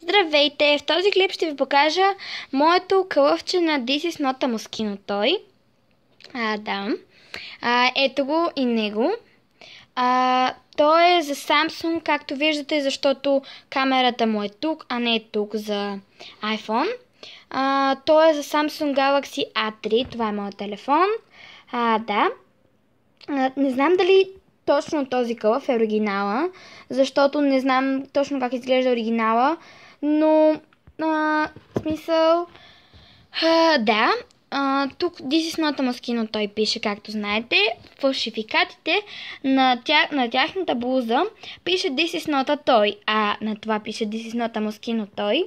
Здравейте! В този клип ще ви покажа моето кълъвче на This is not a Moschino Toy. Да. Ето го и него. Той е за Samsung, както виждате, защото камерата му е тук, а не е тук за iPhone. Той е за Samsung Galaxy A3. Това е моят телефон. Да. Не знам дали точно този кълъв е оригинала, защото не знам точно как изглежда оригинала, но в смисъл да. Тук This is not a Moschino Toy пише, както знаете. Фалшификатите на тяхната блуза пише This is not a toy, а на това пише This is not a Moschino Toy.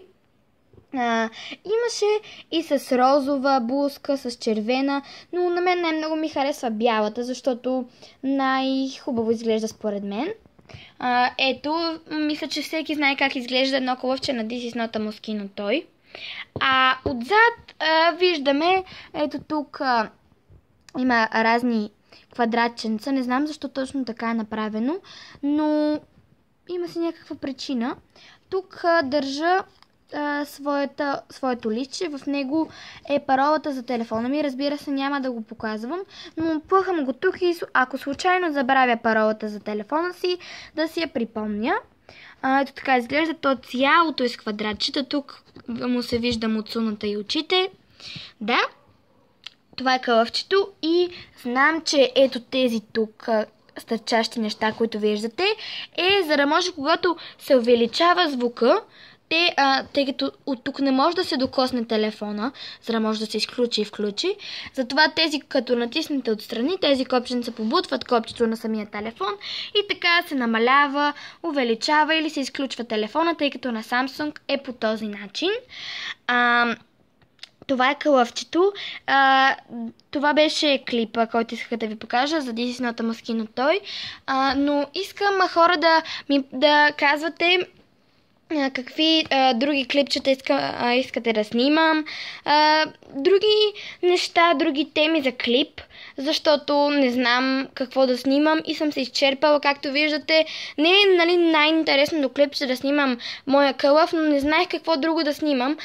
Имаше и с розова блузка, с червена, но на мен най-много ми харесва бялата, защото най-хубаво изглежда според мен. Ето, мисля, че всеки знае как изглежда едно кълъвче на This is not a Moschino Toy. Отзад виждаме, ето тук има разни квадратченца, не знам защо точно така е направено, но има си някаква причина. Тук държа своето листче, в него е паролата за телефона ми, разбира се няма да го показвам, но плъхам го тук и ако случайно забравя паролата за телефона си, да си я припомня. Ето така изглежда, то цялото е с квадратчета, тук му се вижда муцуната и очите. Да, това е кълъвчето и знам, че ето тези тук стърчащи неща, които виждате, за да може когато се увеличава звука, тъй като от тук не може да се докосне телефона, за да може да се изключи и включи. Затова тези, като натиснете отстрани, тези копченца побутват копчето на самия телефон и така се намалява, увеличава или се изключва телефона, тъй като на Samsung е по този начин. Това е кълъвчето. Това беше клипа, който исках да ви покажа за This is not a Moschino Toy. Но искам хора да казвате какви други клипчета искате да снимам, други неща, други теми за клип, защото не знам какво да снимам и съм се изчерпала, както виждате. Не е най-интересното клипче да снимам моя кълъв, но не знаех какво друго да снимам,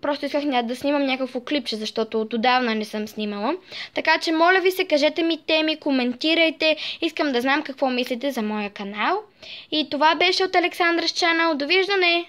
просто исках да снимам някакво клипче, защото отдавна не съм снимала. Така че моля ви се, кажете ми теми, коментирайте, искам да знам какво мислите за моя канал. И това беше от Alexandra's Channel. Довиждане!